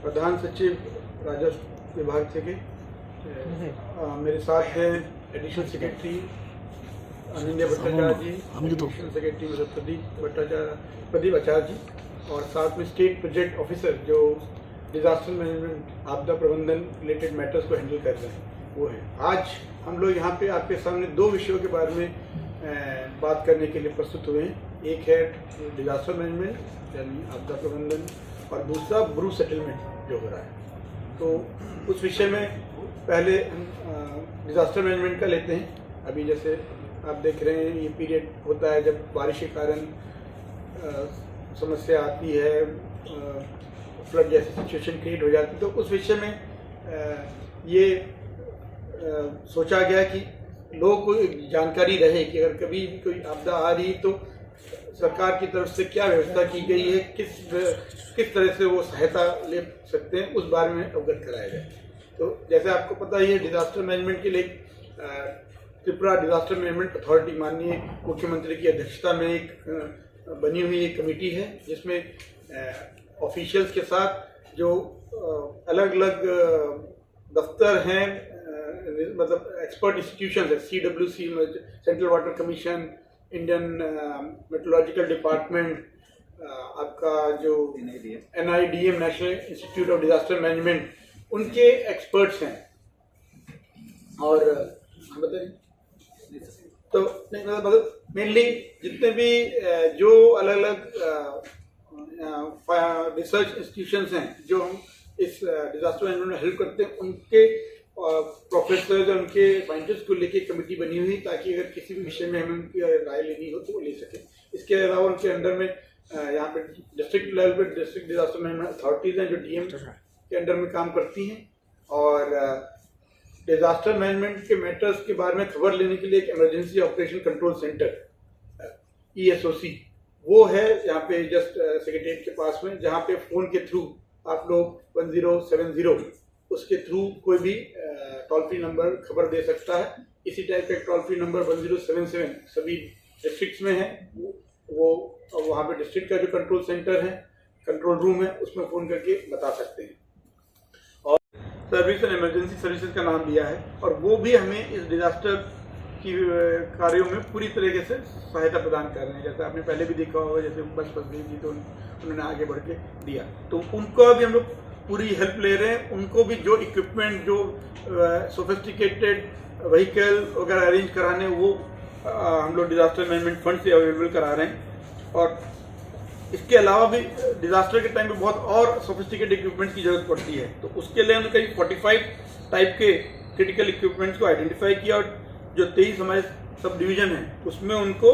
प्रधान सचिव राजस्व विभाग से मेरे साथ हैं एडिशनल सेक्रेटरी अनन्या भट्टाचार्य जी, एडिशनल सेक्रेटरी प्रदीप आचार्य जी, और साथ में स्टेट प्रोजेक्ट ऑफिसर जो डिजास्टर मैनेजमेंट आपदा प्रबंधन रिलेटेड मैटर्स को हैंडल कर रहे हैं वो है। आज हम लोग यहाँ पे आपके सामने दो विषयों के बारे में बात करने के लिए प्रस्तुत हुए हैं। एक है डिजास्टर मैनेजमेंट यानी आपदा प्रबंधन और दूसरा ब्रू सेटलमेंट जो हो रहा है। तो उस विषय में पहले डिजास्टर मैनेजमेंट का लेते हैं। अभी जैसे आप देख रहे हैं ये पीरियड होता है जब बारिश के कारण समस्या आती है, फ्लड जैसी सिचुएशन क्रिएट हो जाती है। तो उस विषय में ये सोचा गया कि लोगों को जानकारी रहे कि अगर कभी कोई आपदा आ रही तो सरकार की तरफ से क्या व्यवस्था की गई है, किस तरह से वो सहायता ले सकते हैं, उस बारे में अवगत कराया जाए। तो जैसे आपको पता ही है डिजास्टर मैनेजमेंट के लिए त्रिपुरा डिजास्टर मैनेजमेंट अथॉरिटी माननीय मुख्यमंत्री की अध्यक्षता में एक बनी हुई एक कमेटी है जिसमें ऑफिशियल्स के साथ जो अलग अलग दफ्तर हैं, मतलब एक्सपर्ट इंस्टीट्यूशन है, CWC central water commission, Indian metrological department, आपका जो NIDM national institute of disaster management, उनके एक्सपर्ट्स हैं। और बताइए तो नहीं मतलब मेनली जितने भी जो अलग अलग रिसर्च इंस्टीट्यूशंस हैं जो हम इस डिजास्टर मैनेजमेंट में हेल्प करते हैं, उनके प्रोफेसर्स और उनके साइंटिस्ट को लेके कमेटी बनी हुई ताकि अगर किसी भी विषय में हमें उनकी राय लेनी हो तो वो ले सके। इसके अलावा उनके अंडर में यहाँ पे डिस्ट्रिक्ट लेवल पे डिस्ट्रिक्ट डिजास्टर मैनेजमेंट अथॉरिटीज हैं जो DM के अंडर में काम करती हैं। और डिजास्टर मैनेजमेंट के मैटर्स के बारे में खबर लेने के लिए एक emergency operation control centre ESOC वो है यहाँ पे जस्ट सेक्रेटरीट के पास में, जहाँ पे फोन के थ्रू आप लोग 1070 उसके थ्रू कोई भी टोल फ्री नंबर खबर दे सकता है। इसी टाइप का टोल फ्री नंबर 1077 सभी डिस्ट्रिक्ट्स में है। वो वहाँ पे डिस्ट्रिक्ट का जो कंट्रोल सेंटर है, कंट्रोल रूम है, उसमें फ़ोन करके बता सकते हैं। और सर्विस एंड इमरजेंसी सर्विसेज का नाम दिया है और वो भी हमें इस डिजास्टर की कार्यों में पूरी तरीके से सहायता प्रदान कर रहे हैं। जैसे आपने पहले भी देखा होगा, जैसे बस फंस गई थी तो उन्होंने आगे बढ़ के दिया, तो उनको भी हम लोग पूरी हेल्प ले रहे हैं। उनको भी जो इक्विपमेंट, जो सोफिस्टिकेटेड व्हीकल वगैरह अरेंज कराने, वो हम लोग डिजास्टर मैनेजमेंट फंड से अवेलेबल करा रहे हैं। और इसके अलावा भी डिजास्टर के टाइम पे बहुत और सोफिस्टिकेटेड इक्विपमेंट की जरूरत पड़ती है, तो उसके लिए हमने करीब 45 टाइप के क्रिटिकल इक्विपमेंट्स को आइडेंटिफाई किया और जो 23 हमारे सब डिवीजन है उसमें उनको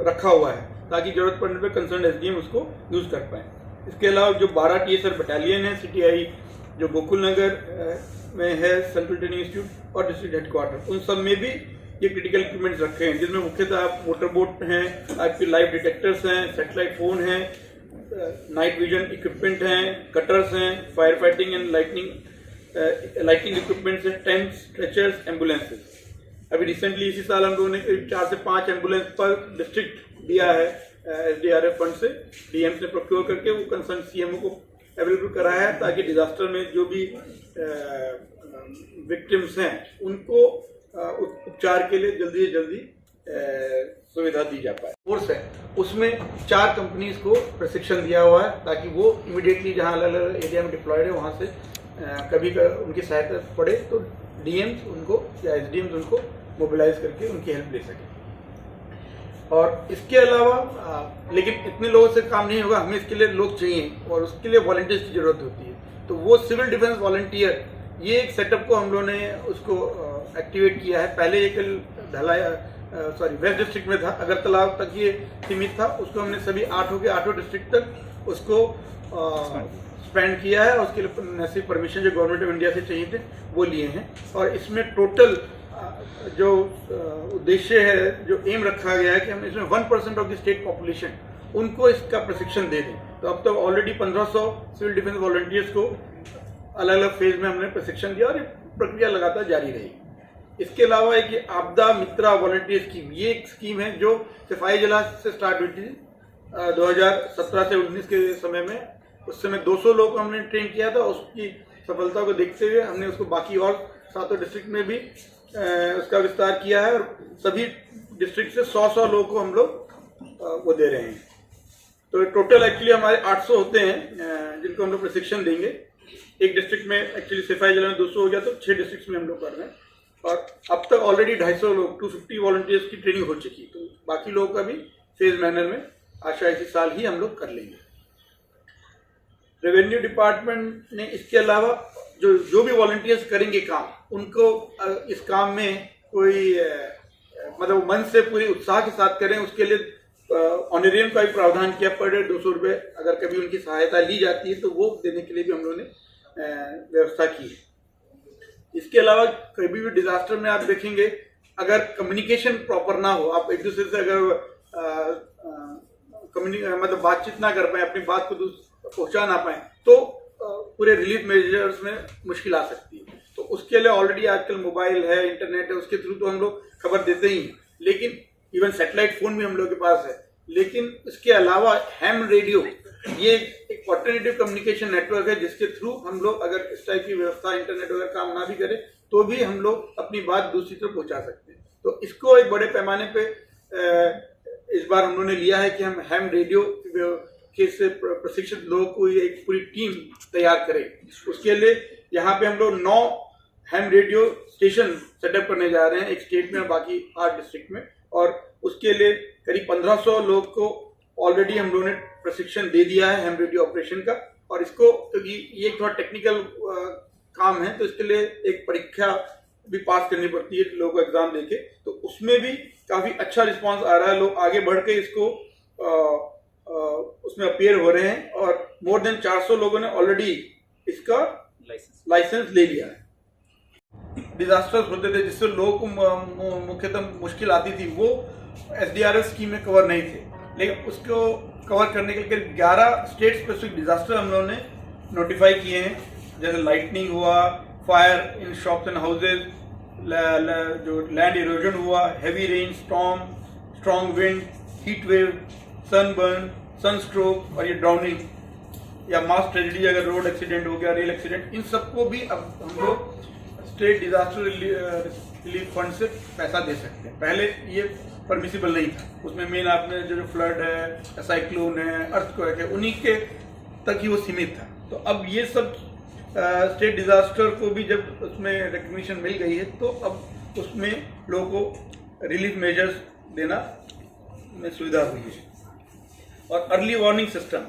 रखा हुआ है ताकि जरूरत पड़ने पर कंसर्न SDM उसको यूज कर पाए। इसके अलावा जो 12 TSR बटालियन है CTI जो गोकुल नगर में है, सेंट्रल ट्रेनिंग इंस्टीट्यूट और डिस्ट्रिक्ट हेडक्वार्टर, उन सब में भी ये क्रिटिकल इक्विपमेंट्स रखे हैं जिसमें मुख्यतः आप मोटर बोट हैं, आपके लाइव डिटेक्टर्स हैं, सेटेलाइट फोन हैं, नाइट विजन इक्विपमेंट हैं, कटर्स हैं, fire fighting and lighting equipments हैं, टेंट्स, स्ट्रेचर्स, एम्बुलेंसेज। अभी रिसेंटली इसी साल हम लोगों ने 4 से 5 एम्बुलेंस पर डिस्ट्रिक्ट दिया है SDRF फंड से, DMs ने प्रोक्योर करके वो कंसर्न CMO को अवेलेबल कराया है ताकि डिजास्टर में जो भी विक्टिम्स हैं उनको उपचार के लिए जल्दी से जल्दी सुविधा दी जा पाए। कोर्स है उसमें 4 कंपनीज को प्रशिक्षण दिया हुआ है ताकि वो इमीडिएटली जहां अलग अलग एरिया में डिप्लॉयड है वहां से कभी उनकी सहायता पड़े तो DMs उनको या SDMs उनको मोबिलाइज करके उनकी हेल्प ले सके। और इसके अलावा लेकिन इतने लोगों से काम नहीं होगा, हमें इसके लिए लोग चाहिए और उसके लिए वॉलंटियर्स की जरूरत होती है। तो वो सिविल डिफेंस वॉलंटियर, ये एक सेटअप को हम लोगों ने उसको एक्टिवेट किया है। पहले एक वेस्ट डिस्ट्रिक्ट में था, अगरतला तक ये सीमित था, उसको हमने सभी 8 डिस्ट्रिक्ट तक उसको स्पेंड किया है और उसके लिए नेसेसरी परमिशन जो गवर्नमेंट ऑफ इंडिया से चाहिए थे वो लिए हैं। और इसमें टोटल जो उद्देश्य है, जो एम रखा गया है कि हम इसमें 1% ऑफ द स्टेट पॉपुलेशन उनको इसका प्रशिक्षण दे दें। तो अब तक ऑलरेडी 1500 सिविल डिफेंस वॉलंटियर्स को अलग अलग फेज में हमने प्रशिक्षण दिया और ये प्रक्रिया लगातार जारी रहेगी। इसके अलावा एक आपदा मित्रा वॉलंटियर स्कीम, ये एक स्कीम है जो सिपाही जला से स्टार्ट हुई थी 2017 से 19 के समय में। उस समय 200 लोग हमने ट्रेन किया था। उसकी सफलता को देखते हुए हमने उसको बाकी और 7 डिस्ट्रिक्ट में भी उसका विस्तार किया है और सभी डिस्ट्रिक्ट से 100 लोगों को हम लोग वो दे रहे हैं। तो टोटल एक्चुअली हमारे 800 होते हैं जिनको हम लोग प्रशिक्षण देंगे। एक डिस्ट्रिक्ट में एक्चुअली सिपाही जला में 200 हो गया, तो 6 डिस्ट्रिक्ट में हम लोग कर रहे हैं और अब तक ऑलरेडी 250 लोग 250 वॉलंटियर्स की ट्रेनिंग हो चुकी। तो बाकी लोगों का भी फेज मैनर में आशा इसी साल ही हम लोग कर लेंगे। रेवेन्यू डिपार्टमेंट ने इसके अलावा जो भी वॉलंटियर्स करेंगे काम, उनको इस काम में कोई मतलब मन से पूरी उत्साह के साथ करें, उसके लिए ऑनरेरियम का भी प्रावधान किया। पर डे 200 रुपये अगर कभी उनकी सहायता ली जाती है तो वो देने के लिए भी हम लोगों ने व्यवस्था की है। इसके अलावा कभी भी डिजास्टर में आप देखेंगे, अगर कम्युनिकेशन प्रॉपर ना हो, आप एक दूसरे से अगर मतलब बातचीत ना कर पाए, अपनी बात को पहुंचा ना पाए, तो पूरे रिलीफ मेजर्स में मुश्किल आ सकती है। तो उसके लिए ऑलरेडी आजकल मोबाइल है, इंटरनेट है, उसके थ्रू तो हम लोग खबर देते ही हैं, लेकिन इवन सैटेलाइट फोन भी हम लोग के पास है। लेकिन इसके अलावा हैम रेडियो, ये एक ऑल्टरनेटिव कम्युनिकेशन नेटवर्क है जिसके थ्रू हम लोग अगर इस टाइप की व्यवस्था इंटरनेट वगैरह काम ना भी करें तो भी हम लोग अपनी बात दूसरी तरफ पहुंचा सकते हैं। तो इसको एक बड़े पैमाने पे इस बार उन्होंने लिया है कि हम हैम रेडियो के से प्रशिक्षित लोगों को एक पूरी टीम तैयार करें। उसके लिए यहाँ पे हम लोग 9 हैम रेडियो स्टेशन सेटअप करने जा रहे हैं, एक स्टेट में और बाकी 8 डिस्ट्रिक्ट में। और उसके लिए करीब 1500 लोग को ऑलरेडी हम लोगों ने प्रशिक्षण दे दिया है हैम रेडियो ऑपरेशन का। और इसको क्योंकि ये थोड़ा टेक्निकल काम है तो इसके लिए एक परीक्षा भी पास करनी पड़ती है लोगों को एग्जाम देके, तो उसमें भी काफी अच्छा रिस्पांस आ रहा है। लोग आगे बढ़ के इसको उसमें अपीयर हो रहे हैं और मोर देन 400 लोगों ने ऑलरेडी इसका लाइसेंस ले लिया है। डिजास्टर्स होते थे जिससे लोगों को मुख्यतः मुश्किल आती थी, वो SDRF स्कीम में कवर नहीं थे, लेकिन उसको कवर करने के लिए 11 स्टेट स्पेसिफिक डिजास्टर हम लोगों ने नोटिफाई किए हैं, जैसे लाइटनिंग हुआ, fire in shops and houses, जो लैंड इरोजन हुआ, heavy rain, storm, strong wind, heat wave, sunburn, sunstroke और ये ड्राउनिंग या मास ट्रेजेडी अगर रोड एक्सीडेंट हो गया, रेल एक्सीडेंट, इन सबको भी अब हम लोग स्टेट डिजास्टर रिलीफ फंड से पैसा दे सकते हैं। पहले ये परमिसिबल नहीं था, उसमें मेन आपने जो फ्लड है, साइक्लोन है, अर्थक्वेक है, उन्हीं के तक ही वो सीमित था। तो अब ये सब स्टेट डिजास्टर को भी जब उसमें रिकग्निशन मिल गई है तो अब उसमें लोगों को रिलीफ मेजर्स देना में सुविधा हुई है। और अर्ली वार्निंग सिस्टम,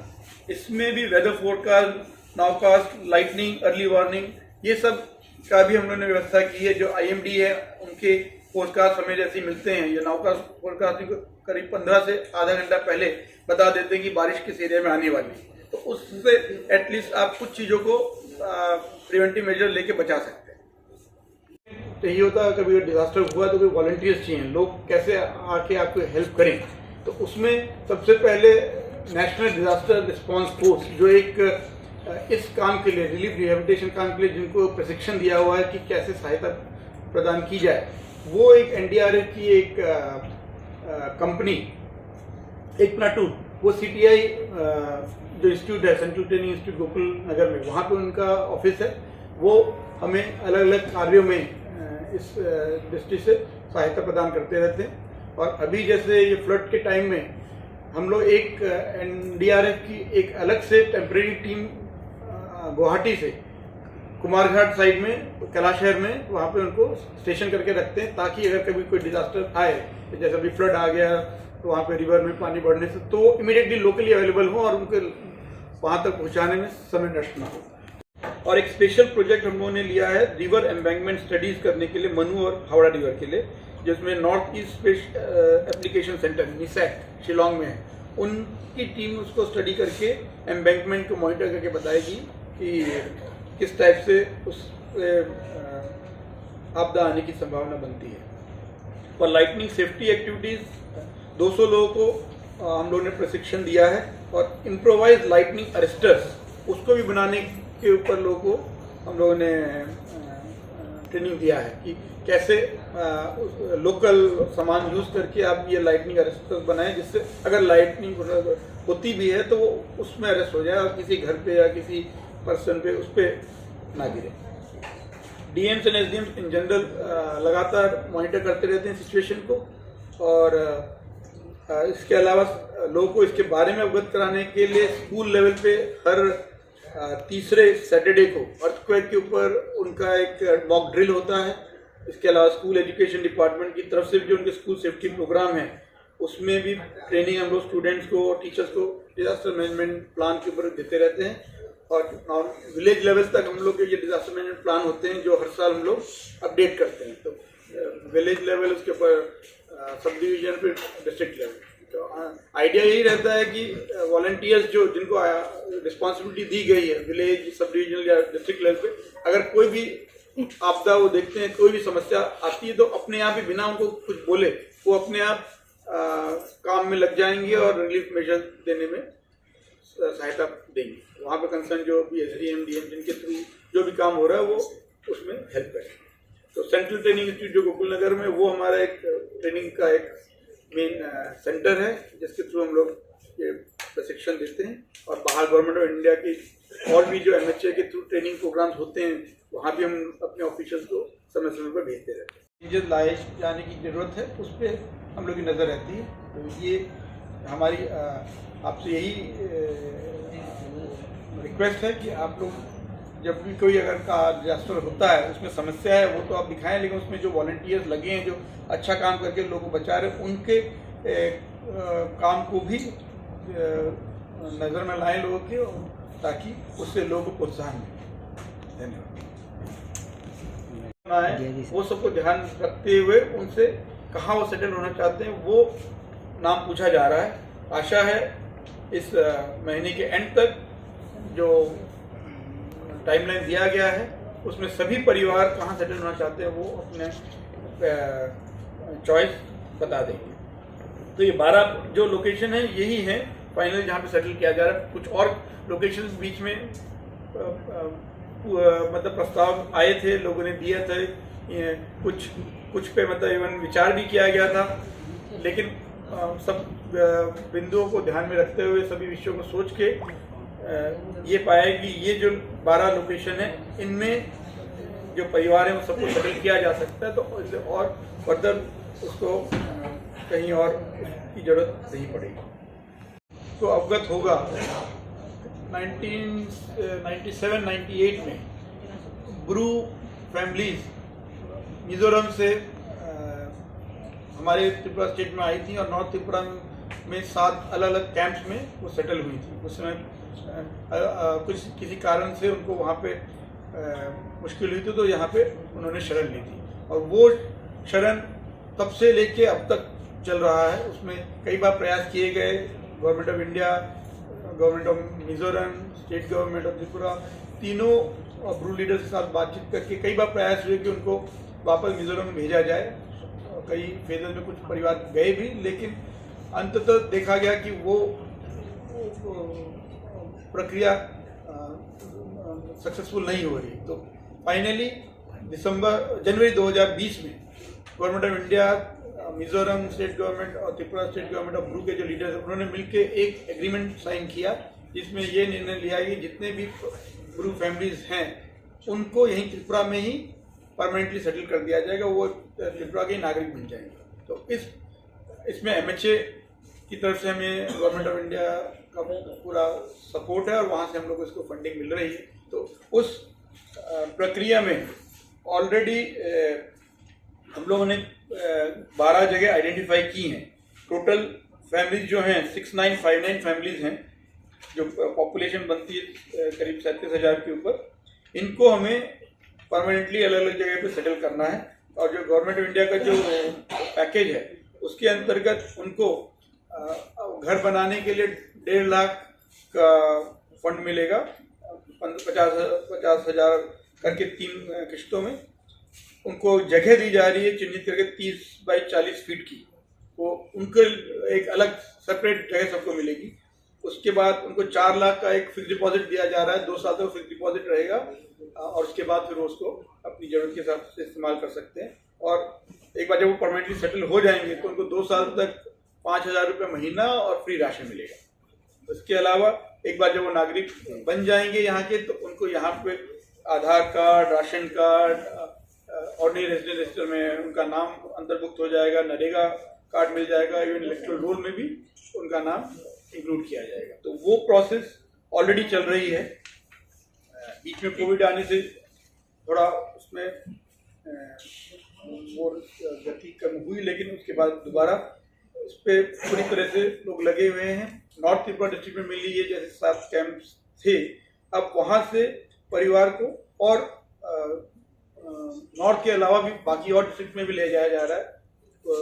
इसमें भी weather forecast, nowcast, lightning, early warning, ये सब का भी हम लोगों ने व्यवस्था की है। जो IMD है उनके फोरकास्ट हमें जैसे मिलते हैं, ये नाउकास्ट फोरकास्ट करीब 15 से आधा घंटा पहले बता देते हैं कि बारिश किस एरिया में आने वाली है, तो उससे एटलीस्ट आप कुछ चीज़ों को प्रिवेंटिव मेजर लेके बचा सकते हैं। तो ये होता है कभी डिजास्टर हुआ तो कोई वॉलंटियर्स चाहिए, लोग कैसे आके आपको हेल्प करें, तो उसमें सबसे पहले नेशनल डिजास्टर रिस्पांस फोर्स जो एक इस काम के लिए रिलीफ रिहेबिलिटेशन काम के लिए जिनको प्रशिक्षण दिया हुआ है कि कैसे सहायता प्रदान की जाए, वो एक NDRF की एक कंपनी, एक प्लाटून, वो CTI जो इंस्टीट्यूट है, सेंट्रल ट्रेनिंग इंस्टीट्यूट गोकुल नगर में, वहाँ पे उनका ऑफिस है, वो हमें अलग अलग कार्यों में इस दृष्टि से सहायता प्रदान करते रहते हैं। और अभी जैसे ये फ्लड के टाइम में हम लोग एक NDRF की एक अलग से टेम्परेरी टीम गुवाहाटी से कुमारघाट साइड में, कैलाश शहर में, वहाँ पे उनको स्टेशन करके रखते हैं ताकि अगर कभी कोई डिजास्टर आए, जैसे अभी फ्लड आ गया तो वहाँ पे रिवर में पानी बढ़ने से, तो इमीडिएटली लोकली अवेलेबल हो और उनके वहाँ तक पहुँचाने में समय नष्ट ना हो। और एक स्पेशल प्रोजेक्ट हम लोगों ने लिया है रिवर एम्बैंकमेंट स्टडीज करने के लिए, मनु और हावड़ा रिवर के लिए, जिसमें north east application centre NISAC Shillong में है, उनकी टीम उसको स्टडी करके एम्बैंकमेंट को मॉनिटर करके बताएगी कि किस टाइप से उस आपदा आने की संभावना बनती है। और लाइटनिंग सेफ्टी एक्टिविटीज़ 200 लोगों को हम लोगों ने प्रशिक्षण दिया है, और इम्प्रोवाइज लाइटनिंग अरेस्टर्स उसको भी बनाने के ऊपर लोगों को हम लोगों ने ट्रेनिंग दिया है कि कैसे लोकल सामान यूज़ करके आप ये लाइटनिंग अरेस्टर्स बनाएं, जिससे अगर लाइटनिंग होती भी है तो वो उसमें अरेस्ट हो जाए और किसी घर पे या किसी पर्सन पे उस पर ना गिरे। DMs and SDMs in general लगातार मॉनिटर करते रहते हैं सिचुएशन को, और इसके अलावा लोगों को इसके बारे में अवगत कराने के लिए स्कूल लेवल पे हर तीसरे सैटरडे को अर्थक्वेक के ऊपर उनका एक मॉक ड्रिल होता है। इसके अलावा स्कूल एजुकेशन डिपार्टमेंट की तरफ से जो उनके स्कूल सेफ्टी प्रोग्राम है उसमें भी ट्रेनिंग हम लोग स्टूडेंट्स को और टीचर्स को डिजास्टर मैनेजमेंट प्लान के ऊपर देते रहते हैं। और विलेज लेवल तक हम लोग के ये डिजास्टर मैनेजमेंट प्लान होते हैं जो हर साल हम लोग अपडेट करते हैं। तो विलेज लेवल, उसके ऊपर सब डिवीजन पे डिस्ट्रिक्ट लेवल। तो आइडिया यही रहता है कि वॉलंटियर्स जो जिनको रिस्पॉन्सिबिलिटी दी गई है विलेज, सब डिविजनल या डिस्ट्रिक्ट लेवल पे, अगर कोई भी आपदा वो देखते हैं, कोई भी समस्या आती है, तो अपने आप ही बिना उनको कुछ बोले वो अपने आप काम में लग जाएंगे और रिलीफ मेजर देने में सहायता देंगे। वहाँ पे कंसर्न जो भी एसडीएम, डीएम जिनके थ्रू जो भी काम हो रहा है वो उसमें हेल्प करें। तो सेंट्रल ट्रेनिंग इंस्टीट्यूट जो गोकुल नगर में, वो हमारा एक ट्रेनिंग का एक मेन सेंटर है जिसके थ्रू हम लोग ये प्रशिक्षण देते हैं। और बाहर गवर्नमेंट ऑफ इंडिया की और भी जो एमएचए के थ्रू ट्रेनिंग प्रोग्राम्स होते हैं वहाँ भी हम अपने ऑफिसर्स को समय समय पर भेजते रहते हैं। जो लाए जाने की ज़रूरत है उस पर हम लोग की नज़र रहती है। तो ये हमारी आपसे यही रिक्वेस्ट है कि आप लोग जब भी कोई अगर का डिजास्टर होता है, उसमें समस्या है, वो तो आप दिखाएं, लेकिन उसमें जो वॉलंटियर्स लगे हैं जो अच्छा काम करके लोगों को बचा रहे हैं, उनके काम को भी नज़र में लाएं लोगों के, ताकि उससे लोगों को प्रोत्साहन मिले। धन्यवाद। वो सबको ध्यान रखते हुए उनसे कहाँ वो सेटल होना चाहते हैं वो नाम पूछा जा रहा है। आशा है इस महीने के एंड तक जो टाइमलाइन दिया गया है उसमें सभी परिवार कहाँ सेटल होना चाहते हैं वो अपने चॉइस बता देंगे। तो ये 12 जो लोकेशन है यही है फाइनल जहाँ पे सेटल किया जा रहा है। कुछ और लोकेशन बीच में मतलब प्रस्ताव आए थे, लोगों ने दिए थे, कुछ पे मतलब इवन विचार भी किया गया था, लेकिन सब बिंदुओं को ध्यान में रखते हुए सभी विषयों को सोच के ये पाया कि ये जो 12 लोकेशन है इनमें जो परिवार है वो सबको सेटल किया जा सकता है। तो और फर्दर उसको कहीं और की जरूरत नहीं पड़ेगी। तो अवगत होगा 1997-98 में ब्रू फैमिलीज मिजोरम से हमारे त्रिपुरा स्टेट में आई थी और नॉर्थ त्रिपुरा में 7 अलग अलग कैंप्स में वो सेटल हुई थी। उस समय कुछ किसी कारण से उनको वहाँ पे मुश्किल हुई थी, तो यहाँ पे उन्होंने शरण ली थी और वो शरण तब से लेके अब तक चल रहा है। उसमें कई बार प्रयास किए गए, government of India, government of Mizoram, state government of Tripura, तीनों ब्रू लीडर्स के साथ बातचीत करके कई बार प्रयास हुए कि उनको वापस मिजोरम में भेजा जाए। कई फेजेस में कुछ परिवार गए भी, लेकिन अंततः देखा गया कि वो प्रक्रिया सक्सेसफुल नहीं हो रही। तो फाइनली जनवरी 2020 में government of India, Mizoram state government और Tripura state government of Bru के जो लीडर्स हैं उन्होंने मिलकर एक एग्रीमेंट साइन किया, जिसमें ये निर्णय लिया कि जितने भी ब्रू फैमिलीज हैं उनको यहीं त्रिपुरा में ही परमानेंटली सेटल कर दिया जाएगा, वो त्रिपुरा के नागरिक बन जाएंगे। तो इसमें एमएचए की तरफ से हमें गवर्नमेंट ऑफ इंडिया का पूरा सपोर्ट है और वहाँ से हम लोग को इसको फंडिंग मिल रही है। तो उस प्रक्रिया में ऑलरेडी हम लोगों ने 12 जगह आइडेंटिफाई की हैं। टोटल फैमिलीज जो हैं 6959 फैमिलीज हैं, जो पॉपुलेशन बनती है करीब 37,000 के ऊपर। इनको हमें परमानेंटली अलग अलग जगह पे सेटल करना है और जो गवर्नमेंट ऑफ इंडिया का जो पैकेज है उसके अंतर्गत उनको घर बनाने के लिए 1.5 लाख का फंड मिलेगा, 50,000 करके 3 किश्तों में। उनको जगह दी जा रही है चिन्हित करके 30 बाई 40 फीट की, वो उनको एक अलग सेपरेट जगह सबको मिलेगी। उसके बाद उनको 4 लाख का एक फिक्स डिपॉजिट दिया जा रहा है, 2 साल तक फिक्स डिपॉजिट रहेगा और उसके बाद फिर उसको अपनी जरूरत के हिसाब से इस्तेमाल कर सकते हैं। और एक बार जब वो परमानेंटली सेटल हो जाएंगे तो उनको 2 साल तक 5,000 रुपये महीना और फ्री राशन मिलेगा। उसके अलावा एक बार जब वो नागरिक बन जाएंगे यहाँ के, तो उनको यहाँ पे Aadhaar card, ration card, ordinary resident register में उनका नाम अंतर्भुक्त हो जाएगा, नरेगा कार्ड मिल जाएगा, इवन इलेक्टोरल रोल में भी उनका नाम इंक्लूड किया जाएगा। तो वो प्रोसेस ऑलरेडी चल रही है। बीच में कोविड आने से थोड़ा उसमें वो गति कम हुई, लेकिन उसके बाद दोबारा उस पर पूरी तरह से लोग लगे हुए हैं। नॉर्थ त्रिपुरा डिस्ट्रिक्ट में मिली है जैसे 7 कैंप्स थे, अब वहाँ से परिवार को और नॉर्थ के अलावा भी बाकी और डिस्ट्रिक्ट में भी ले जाया जा रहा है। तो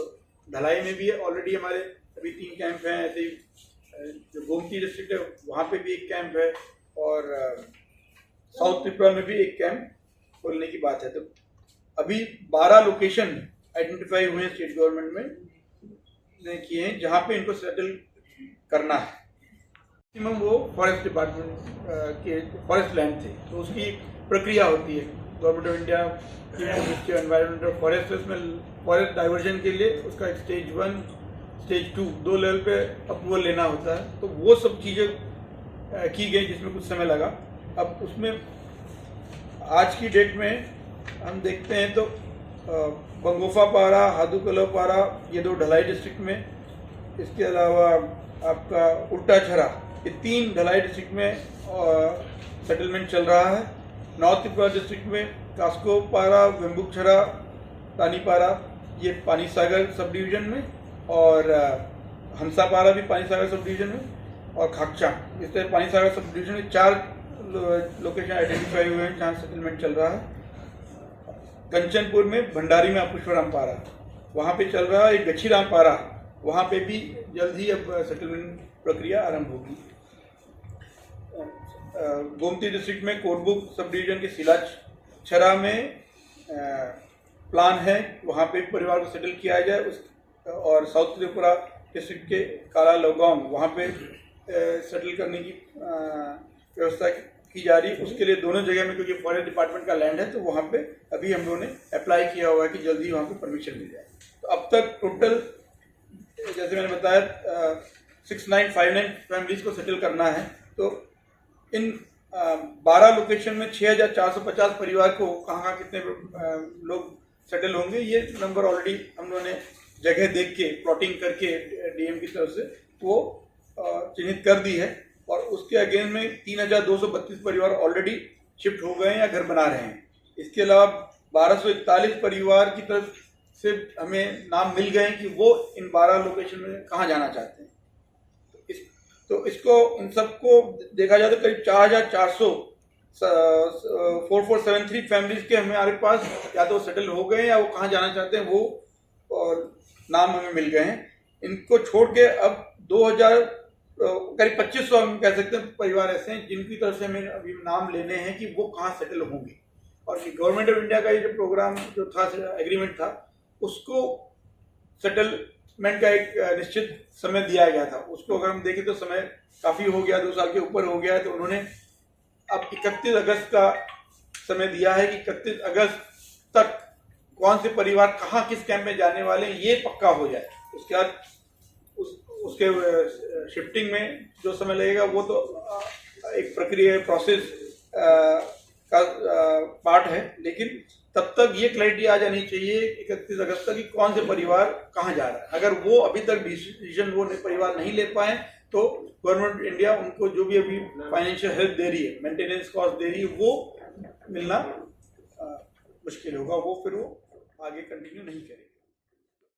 ढलाई में भी है, ऑलरेडी हमारे अभी 3 कैंप हैं। ऐसे ही जो गोमती डिस्ट्रिक्ट है वहाँ पे भी एक कैंप है और साउथ त्रिपुरा में भी एक कैंप खोलने की बात है। तो अभी 12 लोकेशन आइडेंटिफाई हुए हैं स्टेट गवर्नमेंट में किए हैं जहाँ पे इनको सेटल करना है। मैक्सिमम वो फॉरेस्ट डिपार्टमेंट के फॉरेस्ट लैंड थे, तो उसकी प्रक्रिया होती है। गवर्नमेंट ऑफ इंडिया की मिनिस्ट्री ऑफ एनवायरमेंट और फॉरेस्ट, उसमें फॉरेस्ट डाइवर्जन के लिए उसका एक स्टेज 1, स्टेज 2 2 लेवल पे अप्रूवल लेना होता है। तो वो सब चीज़ें की गई जिसमें कुछ समय लगा। अब उसमें आज की डेट में हम देखते हैं तो बंगोफा पारा, हादूकलो पारा, ये 2 ढलाई डिस्ट्रिक्ट में, इसके अलावा आपका उल्टा छरा, ये 3 ढलाई डिस्ट्रिक्ट में सेटलमेंट चल रहा है। नॉर्थ त्रिपुरा डिस्ट्रिक्ट में कास्को पारा, वेम्बुक छरा, तानी पारा, ये पानी सागर सब डिवीजन में, और हंसा पारा भी पानी सागर सब डिवीजन में, और खाकचा, इस तरह पानी सागर सब डिवीजन में 4 लोकेशन आइडेंटिफाई हुए हैं जहाँ सेटलमेंट चल रहा है। कंचनपुर में भंडारी में पुष्पराम पारा, वहाँ पे चल रहा है। एक गच्छीराम पारा, वहाँ पे भी जल्द ही अब सेटलमेंट प्रक्रिया आरंभ होगी। गोमती डिस्ट्रिक्ट में कोटबुक सब डिवीजन के सिलाछरा में प्लान है, वहाँ पे परिवार को सेटल किया जाए। उस और साउथ त्रिपुरा डिस्ट्रिक्ट के काला लोगांव, वहाँ पे सेटल करने की व्यवस्था की जा रही है। उसके लिए दोनों जगह में, क्योंकि फॉरेस्ट डिपार्टमेंट का लैंड है, तो वहाँ पे अभी हम लोगों ने अप्लाई किया हुआ है कि जल्दी वहाँ पे परमिशन मिल जाए। तो अब तक टोटल जैसे मैंने बताया 6959 फैमिलीज को सेटल करना है। तो इन 12 लोकेशन में 6450 परिवार को कहाँ कितने लोग सेटल होंगे, ये नंबर ऑलरेडी हम लोगों ने जगह देख के प्लॉटिंग करके डीएम की तरफ से वो चिन्हित कर दी है। और उसके अगेंस्ट में 3232 परिवार ऑलरेडी शिफ्ट हो गए हैं या घर बना रहे हैं। इसके अलावा 1241 परिवार की तरफ से हमें नाम मिल गए हैं कि वो इन 12 लोकेशन में कहाँ जाना चाहते हैं। तो इसको इन सबको देखा जाए तो करीब 4400 4473 फैमिलीज के हमारे पास या तो सेटल हो गए हैं या वो कहाँ जाना चाहते हैं वो और नाम हमें मिल गए हैं। इनको छोड़ के अब 2000 करीब 2500 हम कह सकते हैं परिवार ऐसे हैं जिनकी तरफ से हमें अभी नाम लेने हैं कि वो कहाँ सेटल होंगे। और गवर्नमेंट ऑफ इंडिया का ये जो प्रोग्राम जो था, एग्रीमेंट था, उसको सेटलमेंट का एक निश्चित समय दिया गया था। उसको अगर हम देखें तो समय काफ़ी हो गया, 2 साल के ऊपर हो गया है। तो उन्होंने अब 31 अगस्त का समय दिया है कि 31 अगस्त तक कौन से परिवार कहाँ किस कैंप में जाने वाले हैं ये पक्का हो जाए। उसके बाद उसके शिफ्टिंग में जो समय लगेगा वो तो एक प्रक्रिया प्रोसेस का पार्ट है, लेकिन तब तक ये क्लैरिटी आ जानी चाहिए 31 अगस्त तक कि कौन से परिवार कहाँ जा रहा है। अगर वो अभी तक डिसीजन वो परिवार नहीं ले पाए तो गवर्नमेंट इंडिया उनको जो भी अभी फाइनेंशियल हेल्प दे रही है, मेंटेनेंस कॉस्ट दे रही है, वो मिलना मुश्किल होगा। वो फिर वो आगे कंटिन्यू नहीं करेगा।